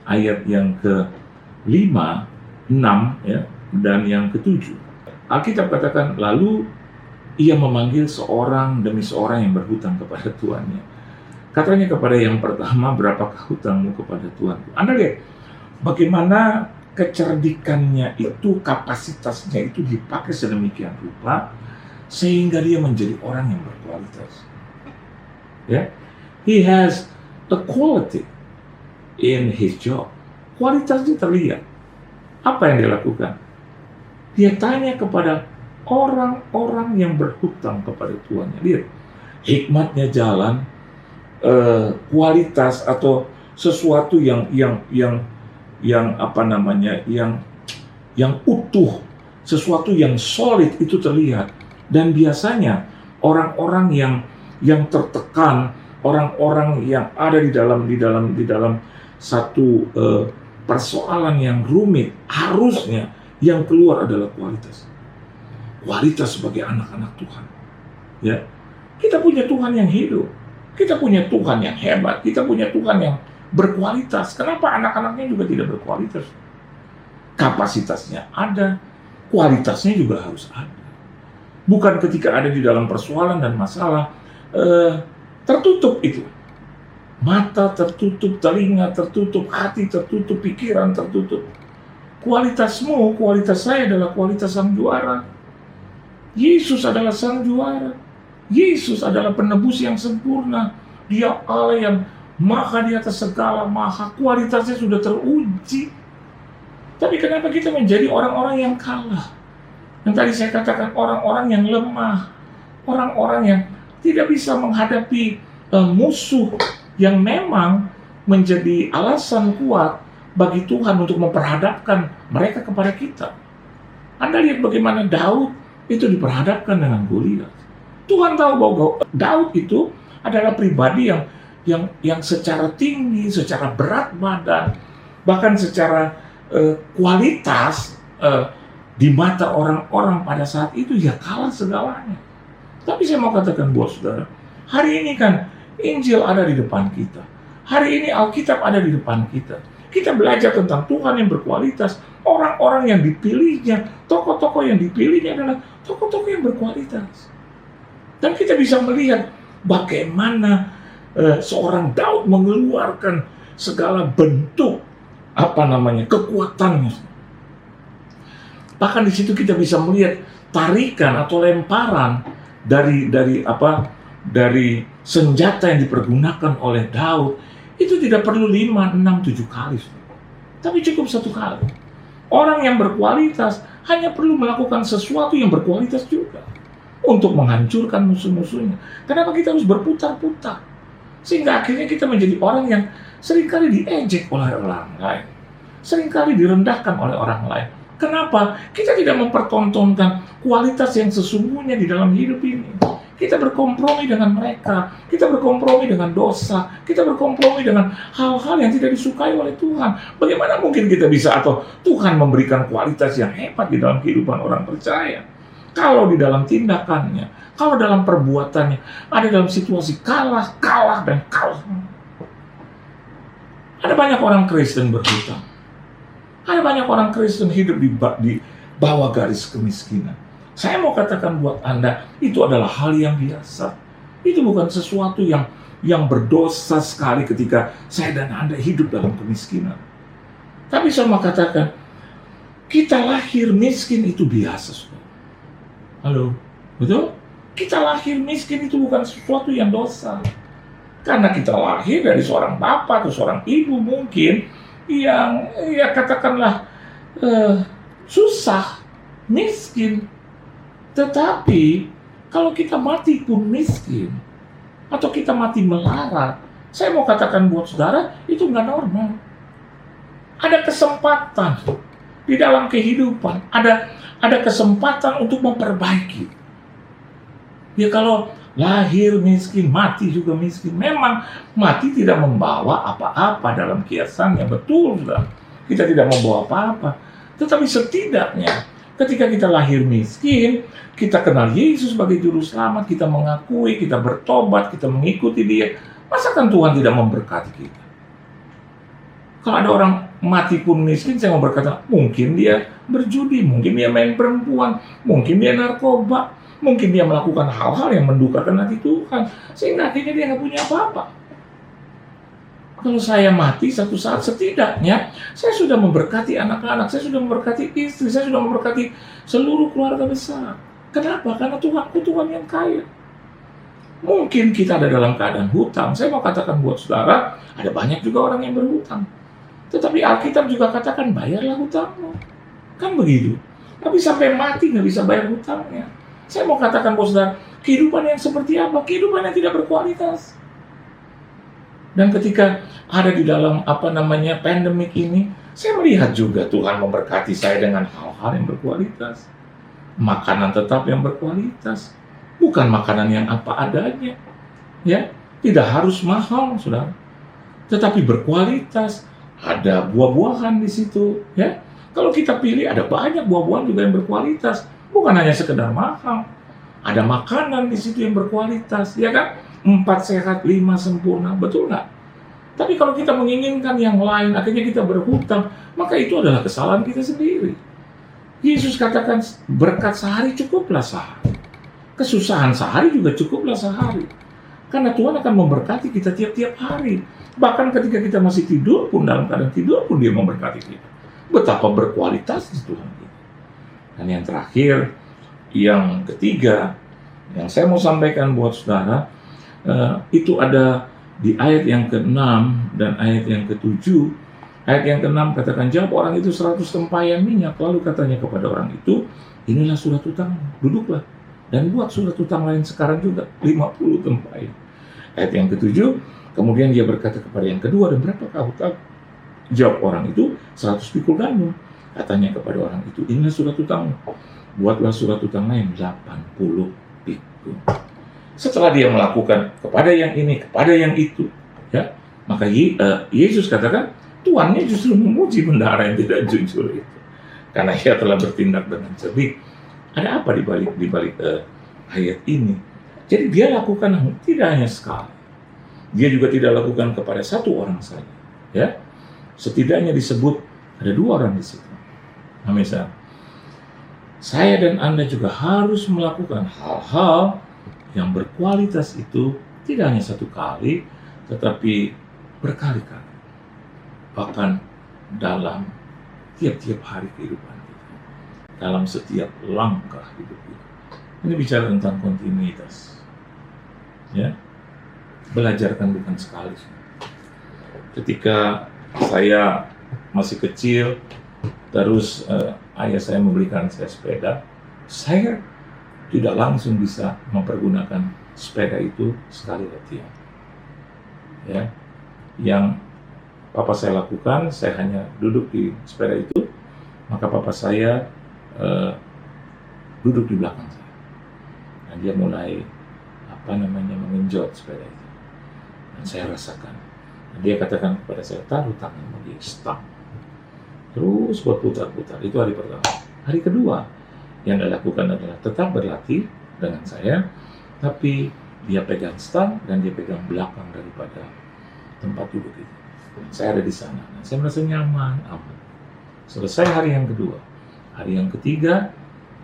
ayat yang ke-5, 6, ya, dan yang ke-7. Alkitab katakan, lalu ia memanggil seorang demi seorang yang berhutang kepada tuannya. Katanya kepada yang pertama, berapakah hutangmu kepada tuanku? Anda lihat bagaimana kecerdikannya itu, kapasitasnya itu dipakai sedemikian rupa sehingga dia menjadi orang yang berkualitas. Ya, he has a quality in his job. Kualitasnya terlihat. Apa yang dia lakukan? Dia tanya kepada orang-orang yang berhutang kepada tuannya. Lihat, hikmatnya jalan, kualitas atau sesuatu yang apa namanya, yang utuh, sesuatu yang solid itu terlihat. Dan biasanya orang-orang yang tertekan, orang-orang yang ada di dalam satu persoalan yang rumit, harusnya yang keluar adalah kualitas. Kualitas sebagai anak-anak Tuhan. Ya, kita punya Tuhan yang hidup, kita punya Tuhan yang hebat, kita punya Tuhan yang berkualitas. Kenapa anak-anaknya juga tidak berkualitas? Kapasitasnya ada, kualitasnya juga harus ada. Bukan ketika ada di dalam persoalan dan masalah tertutup itu. Mata tertutup, telinga tertutup, hati tertutup, pikiran tertutup. Kualitasmu, kualitas saya adalah kualitas sang juara. Yesus adalah sang juara. Yesus adalah penebus yang sempurna. Dia Allah yang maha di atas segala maha. Kualitasnya sudah teruji. Tapi kenapa kita menjadi orang-orang yang kalah? Yang tadi saya katakan, orang-orang yang lemah. Orang-orang yang tidak bisa menghadapi musuh yang memang menjadi alasan kuat bagi Tuhan untuk memperhadapkan mereka kepada kita. Anda lihat bagaimana Daud itu diperhadapkan dengan Goliat. Tuhan tahu bahwa Daud itu adalah pribadi yang secara tinggi, secara berat badan, bahkan secara kualitas di mata orang-orang pada saat itu ya kalah segalanya. Tapi saya mau katakan buat saudara, hari ini kan Injil ada di depan kita. Hari ini Alkitab ada di depan kita. Kita belajar tentang Tuhan yang berkualitas. Orang-orang yang dipilihnya, tokoh-tokoh yang dipilihnya adalah tokoh-tokoh yang berkualitas. Dan kita bisa melihat bagaimana seorang Daud mengeluarkan segala bentuk kekuatannya. Bahkan di situ kita bisa melihat tarikan atau lemparan dari senjata yang dipergunakan oleh Daud itu tidak perlu 5, 6, 7 kali. Tapi cukup 1 kali. Orang yang berkualitas hanya perlu melakukan sesuatu yang berkualitas juga untuk menghancurkan musuh-musuhnya. Kenapa kita harus berputar-putar? Sehingga akhirnya kita menjadi orang yang seringkali diejek oleh orang lain. Seringkali direndahkan oleh orang lain. Kenapa? Kita tidak mempertontonkan kualitas yang sesungguhnya di dalam hidup ini. Kita berkompromi dengan mereka, kita berkompromi dengan dosa, kita berkompromi dengan hal-hal yang tidak disukai oleh Tuhan. Bagaimana mungkin kita bisa atau Tuhan memberikan kualitas yang hebat di dalam kehidupan orang percaya? Kalau di dalam tindakannya, kalau dalam perbuatannya, ada dalam situasi kalah, dan kalah. Ada banyak orang Kristen berhutang. Ada banyak orang Kristen hidup di bawah garis kemiskinan. Saya mau katakan buat Anda, itu adalah hal yang biasa. Itu bukan sesuatu yang berdosa sekali ketika saya dan Anda hidup dalam kemiskinan. Tapi saya mau katakan, kita lahir miskin itu biasa. Saudara. Halo, betul? Kita lahir miskin itu bukan sesuatu yang dosa. Karena kita lahir dari seorang bapak atau seorang ibu mungkin yang katakanlah susah, miskin. Tetapi kalau kita mati pun miskin, atau kita mati melarat, saya mau katakan buat saudara, itu nggak normal. Ada kesempatan di dalam kehidupan, ada kesempatan untuk memperbaiki. Ya kalau lahir miskin, mati juga miskin. Memang mati tidak membawa apa-apa dalam kiasannya, betul sudah. Kita tidak membawa apa-apa. Tetapi setidaknya ketika kita lahir miskin, kita kenal Yesus sebagai juru selamat, kita mengakui, kita bertobat, kita mengikuti Dia. Masakan Tuhan tidak memberkati kita? Kalau ada orang mati pun miskin, saya mau berkata, mungkin dia berjudi, mungkin dia main perempuan, mungkin dia narkoba, mungkin dia melakukan hal-hal yang mendukakan hati Tuhan, sehingga akhirnya dia nggak punya apa-apa. Kalau saya mati satu saat, setidaknya saya sudah memberkati anak-anak, saya sudah memberkati istri, saya sudah memberkati seluruh keluarga besar. Kenapa? Karena Tuhanku Tuhan yang kaya. Mungkin kita ada dalam keadaan hutang. Saya mau katakan buat saudara, ada banyak juga orang yang berhutang. Tetapi Alkitab juga katakan, bayarlah hutangmu. Kan begitu. Tapi sampai mati nggak bisa bayar hutangnya. Saya mau katakan buat saudara, kehidupan yang seperti apa? Kehidupan yang tidak berkualitas. Dan ketika ada di dalam pandemik ini, saya melihat juga Tuhan memberkati saya dengan hal-hal yang berkualitas. Makanan tetap yang berkualitas. Bukan makanan yang apa adanya. Ya, tidak harus mahal, saudara. Tetapi berkualitas. Ada buah-buahan di situ, ya. Kalau kita pilih, ada banyak buah-buahan juga yang berkualitas. Bukan hanya sekedar mahal. Ada makanan di situ yang berkualitas, ya kan? 4 sehat, 5 sempurna, betul nggak? Tapi kalau kita menginginkan yang lain, akhirnya kita berhutang, maka itu adalah kesalahan kita sendiri. Yesus katakan, berkat sehari cukuplah sehari. Kesusahan sehari juga cukuplah sehari. Karena Tuhan akan memberkati kita tiap-tiap hari. Bahkan ketika kita masih tidur pun, dalam keadaan tidur pun Dia memberkati kita. Betapa berkualitas Tuhan kita. Dan yang terakhir, yang ketiga, yang saya mau sampaikan buat saudara, itu ada di ayat yang ke-6 dan ayat yang ke-7. Ayat yang ke-6 katakan, jawab orang itu 100 tempayan minyak. Lalu katanya kepada orang itu, inilah surat utang, duduklah. Dan buat surat utang lain sekarang juga, 50 tempayan. Ayat yang ke-7, kemudian dia berkata kepada yang kedua, dan berapakah hutang? Jawab orang itu, 100 pikul gandum. Katanya kepada orang itu, inilah surat utangmu. Buatlah surat utang lain, 80 pikul. Setelah dia melakukan kepada yang ini, kepada yang itu, ya, maka Yesus katakan, tuannya justru memuji bendahara yang tidak jujur itu. Karena ia telah bertindak dengan cerdik. Ada apa di balik ayat ini? Jadi dia lakukan tidak hanya sekali. Dia juga tidak lakukan kepada satu orang saja. Ya, setidaknya disebut ada 2 orang di situ. Nah, misal, saya dan Anda juga harus melakukan hal-hal yang berkualitas itu tidak hanya satu kali, tetapi berkali-kali. Bahkan dalam tiap-tiap hari kehidupan kita, dalam setiap langkah hidup kita. Ini bicara tentang kontinuitas. Ya, belajarkan bukan sekali. Ketika saya masih kecil, terus ayah saya membelikan saya sepeda, saya tidak langsung bisa mempergunakan sepeda itu sekali latihan. Ya, yang papa saya lakukan, saya hanya duduk di sepeda itu, maka papa saya duduk di belakang saya. Dan dia mulai mengenjot sepeda itu. Dan saya rasakan. Dan dia katakan kepada saya, taruh tanganmu di stang. Terus buat putar-putar. Itu hari pertama. Hari kedua, yang dia lakukan adalah tetap berlatih dengan saya, tapi dia pegang stang dan dia pegang belakang daripada tempat duduk itu. Saya ada di sana. Dan saya merasa nyaman, aman. Selesai hari yang kedua. Hari yang ketiga,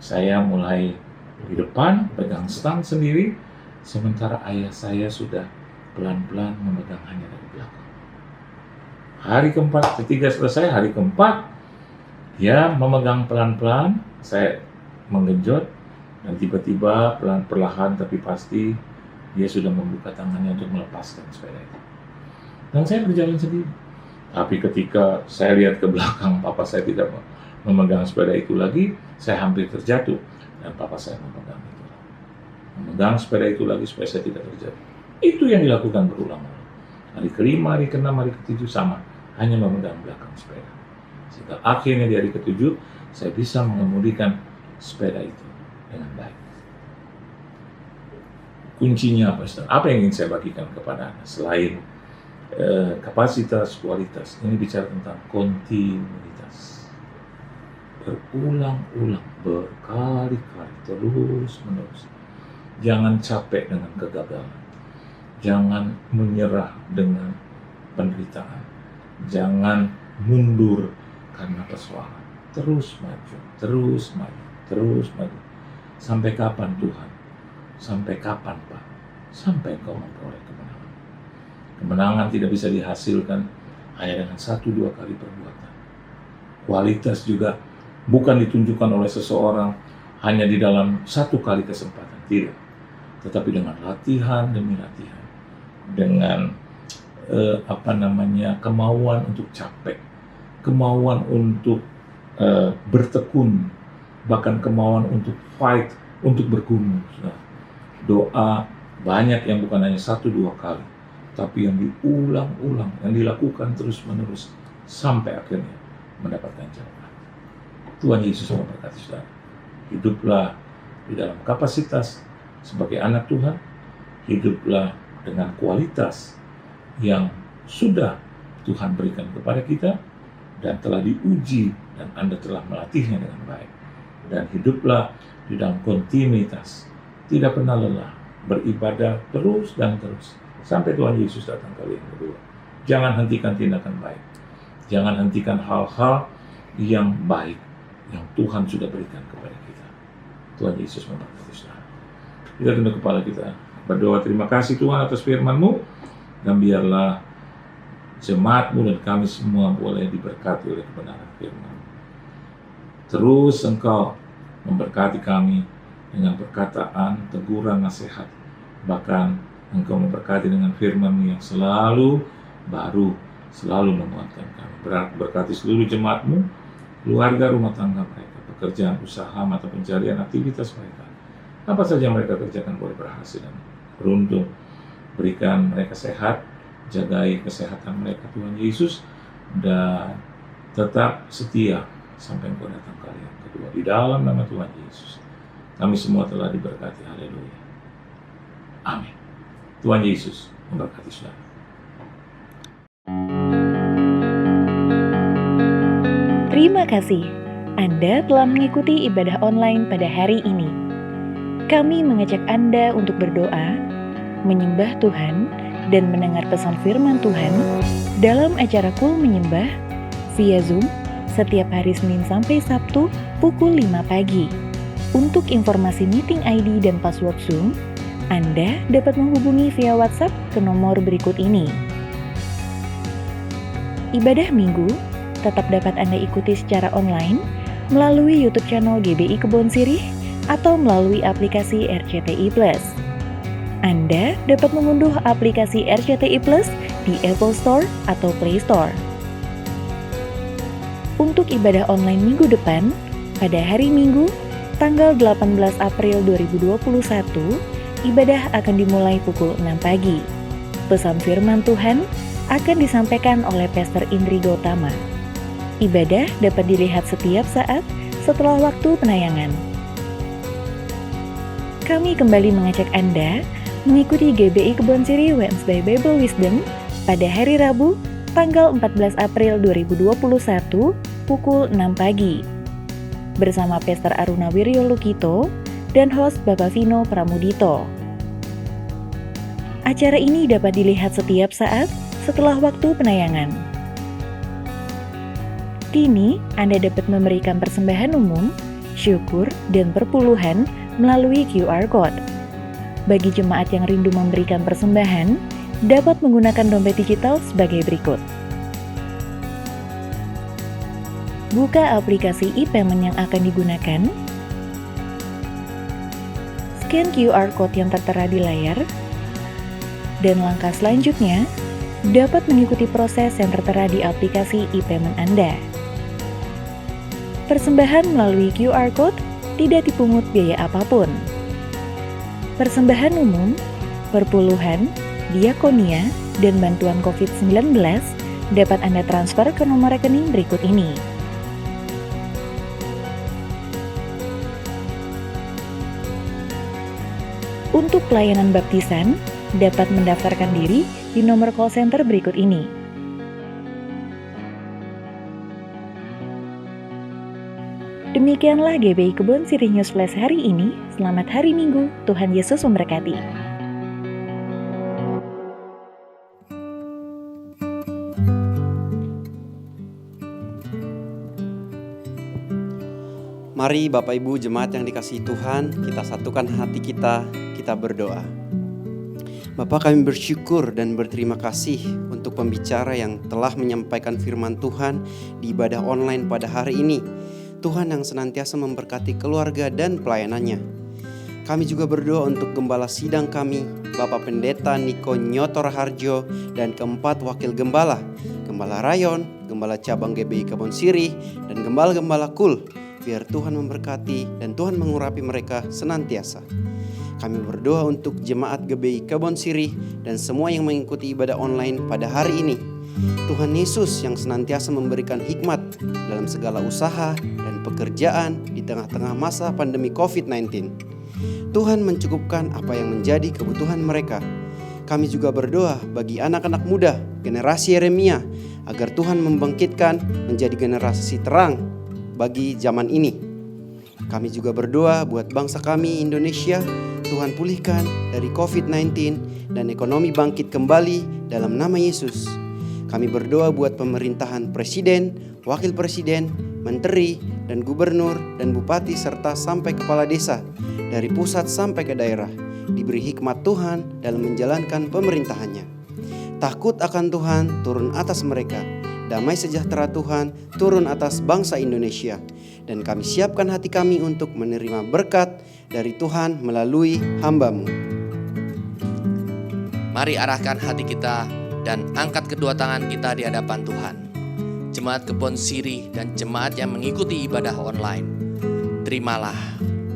saya mulai di depan, pegang stang sendiri, sementara ayah saya sudah pelan-pelan memegang hanya dari belakang. Hari keempat, ketiga selesai, hari keempat, dia memegang pelan-pelan, saya menggenjot, dan tiba-tiba perlahan tapi pasti, dia sudah membuka tangannya untuk melepaskan sepeda itu. Dan saya berjalan sendiri. Tapi ketika saya lihat ke belakang, papa saya tidak memegang sepeda itu lagi, saya hampir terjatuh. dan papa saya memegang itu. Memegang sepeda itu lagi supaya saya tidak terjatuh. Itu yang dilakukan berulang-ulang. Hari kelima, hari keenam, hari ketujuh sama, hanya memegang belakang sepeda. Sehingga akhirnya di hari ketujuh saya bisa mengemudikan sepeda itu dengan baik. Kuncinya apa, Ustaz? Apa yang ingin saya bagikan kepada Anda selain kapasitas, kualitas? Ini bicara tentang kontinuitas. Berulang-ulang, berkali-kali, terus-menerus. Jangan capek dengan kegagalan. Jangan menyerah dengan penderitaan. Jangan mundur karena persoalan. Terus maju, terus maju, terus maju. Sampai kapan Tuhan? Sampai kapan Pak? Sampai Engkau memperoleh kemenangan. Kemenangan tidak bisa dihasilkan hanya dengan 1-2 kali perbuatan. Kualitas juga bukan ditunjukkan oleh seseorang hanya di dalam 1 kali kesempatan. Tidak. Tetapi dengan latihan demi latihan. Dengan kemauan untuk capek. Kemauan untuk bertekun. Bahkan kemauan untuk fight, untuk bergumul. Doa banyak yang bukan hanya 1-2 kali, tapi yang diulang-ulang, yang dilakukan terus-menerus sampai akhirnya mendapatkan jawaban. Tuhan Yesus memberkati saudara. Hiduplah di dalam kapasitas sebagai anak Tuhan, hiduplah dengan kualitas yang sudah Tuhan berikan kepada kita dan telah diuji dan Anda telah melatihnya dengan baik. Dan hiduplah di dalam kontinuitas, tidak pernah lelah, beribadah terus dan terus sampai Tuhan Yesus datang kali yang kedua. Jangan hentikan tindakan baik, jangan hentikan hal-hal yang baik yang Tuhan sudah berikan kepada kita. Tuhan Yesus memberkati saudara. Kita tunduk kepala kita, berdoa terima kasih Tuhan atas firman-Mu, dan biarlah jemaat-Mu dan kami semua boleh diberkati oleh kebenaran firman. Terus Engkau memberkati kami dengan perkataan, teguran, nasihat. Bahkan Engkau memberkati dengan firman-Mu yang selalu baru, selalu menguatkan kami. Berkati seluruh jemaat-Mu, keluarga, rumah tangga mereka, pekerjaan, usaha, mata pencarian, aktivitas mereka. Apa saja mereka kerjakan boleh berhasil dan beruntung. Berikan mereka sehat, jagai kesehatan mereka Tuhan Yesus, dan tetap setia sampai Engkau datang kali yang kedua. Di dalam nama Tuhan Yesus, kami semua telah diberkati. Haleluya. Amin. Tuhan Yesus memberkati saudara. Terima kasih Anda telah mengikuti ibadah online pada hari ini. Kami mengajak Anda untuk berdoa, menyembah Tuhan, dan mendengar pesan firman Tuhan dalam acara Kul Menyembah via Zoom setiap hari Senin sampai Sabtu pukul 5 pagi. Untuk informasi meeting ID dan password Zoom, Anda dapat menghubungi via WhatsApp ke nomor berikut ini. Ibadah Minggu tetap dapat Anda ikuti secara online melalui YouTube channel GBI Kebon Sirih atau melalui aplikasi RCTI Plus. Anda dapat mengunduh aplikasi RCTI Plus di Apple Store atau Play Store. Untuk ibadah online minggu depan, pada hari Minggu, tanggal 18 April 2021, ibadah akan dimulai pukul 6 pagi. Pesan firman Tuhan akan disampaikan oleh Pastor Indri Gautama. Ibadah dapat dilihat setiap saat setelah waktu penayangan. Kami kembali mengajak Anda mengikuti GBI Kebon Sirih Wednesday Bible Wisdom pada hari Rabu, tanggal 14 April 2021, pukul 6 pagi. Bersama Pastor Aruna Wiryo Lukito dan host Bapak Vino Pramudito. Acara ini dapat dilihat setiap saat setelah waktu penayangan. Kini, Anda dapat memberikan persembahan umum, syukur, dan perpuluhan melalui QR Code. Bagi jemaat yang rindu memberikan persembahan, dapat menggunakan dompet digital sebagai berikut. Buka aplikasi e-payment yang akan digunakan, scan QR Code yang tertera di layar, dan langkah selanjutnya dapat mengikuti proses yang tertera di aplikasi e-payment Anda. Persembahan melalui QR Code tidak dipungut biaya apapun. Persembahan umum, perpuluhan, diakonia, dan bantuan COVID-19 dapat Anda transfer ke nomor rekening berikut ini. Untuk pelayanan baptisan, dapat mendaftarkan diri di nomor call center berikut ini. Demikianlah GBI Kebon Sirih News Flash hari ini. Selamat hari Minggu, Tuhan Yesus memberkati. Mari Bapak Ibu jemaat yang dikasihi Tuhan, kita satukan hati kita berdoa. Bapa, kami bersyukur dan berterima kasih untuk pembicara yang telah menyampaikan firman Tuhan di ibadah online pada hari ini. Tuhan yang senantiasa memberkati keluarga dan pelayanannya. Kami juga berdoa untuk gembala sidang kami, Bapak Pendeta Niko Nyotor Harjo, dan keempat wakil gembala, Gembala Rayon, Gembala Cabang GBI Kebon Sirih, dan Gembala-Gembala Kul. Biar Tuhan memberkati dan Tuhan mengurapi mereka senantiasa. Kami berdoa untuk jemaat GBI Kebon Sirih dan semua yang mengikuti ibadah online pada hari ini. Tuhan Yesus yang senantiasa memberikan hikmat dalam segala usaha dan pekerjaan di tengah-tengah masa pandemi COVID-19. Tuhan mencukupkan apa yang menjadi kebutuhan mereka. Kami juga berdoa bagi anak-anak muda, generasi Yeremia, agar Tuhan membangkitkan menjadi generasi terang bagi zaman ini. Kami juga berdoa buat bangsa kami Indonesia, Tuhan pulihkan dari COVID-19 dan ekonomi bangkit kembali dalam nama Yesus. Kami berdoa buat pemerintahan presiden, wakil presiden, menteri, dan gubernur, dan bupati, serta sampai kepala desa, dari pusat sampai ke daerah, diberi hikmat Tuhan dalam menjalankan pemerintahannya. Takut akan Tuhan turun atas mereka. Damai sejahtera Tuhan turun atas bangsa Indonesia. Dan kami siapkan hati kami untuk menerima berkat dari Tuhan melalui hamba-Mu. Mari arahkan hati kita dan angkat kedua tangan kita di hadapan Tuhan. Jemaat Kebon Sirih dan jemaat yang mengikuti ibadah online, terimalah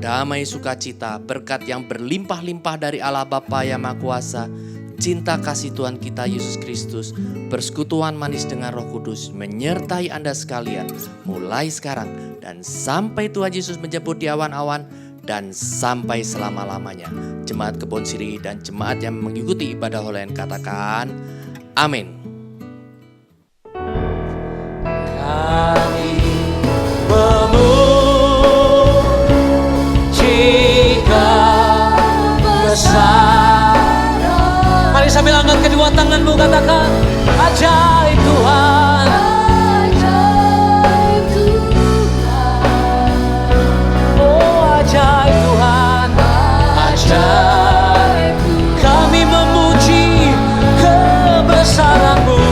damai sukacita, berkat yang berlimpah-limpah dari Allah Bapa yang Maha Kuasa, cinta kasih Tuhan kita Yesus Kristus, persekutuan manis dengan Roh Kudus menyertai Anda sekalian mulai sekarang dan sampai Tuhan Yesus menjemput di awan-awan dan sampai selama-lamanya. Jemaat Kebon Sirih dan jemaat yang mengikuti ibadah online katakan amin. Kami memujikan besar. Mari sambil angkat kedua tanganmu katakan ajaib Tuhan. Ajaib Tuhan. Oh ajaib Tuhan. Ajaib. Kami memuji kebesaran-Mu.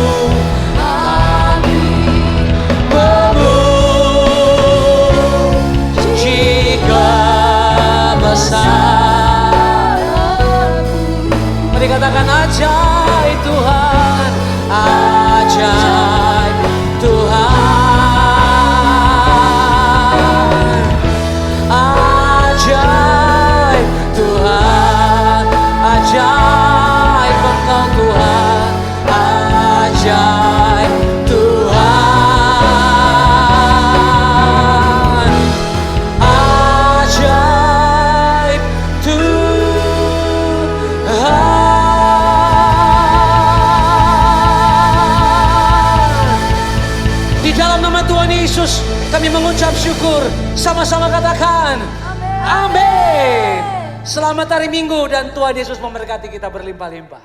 Kami memuji kebesaran-Mu. Mari katakan ajaib Tuhan. Ajaib Tuhan. Ajaib Tuhan. Ajaib Engkau Tuhan. Ajaib Tuhan. Ajaib Tuhan. Di dalam nama Tuhan Yesus kami mengucap syukur. Sama-sama katakan amin. Selamat hari Minggu dan Tuhan Yesus memberkati kita berlimpah-limpah.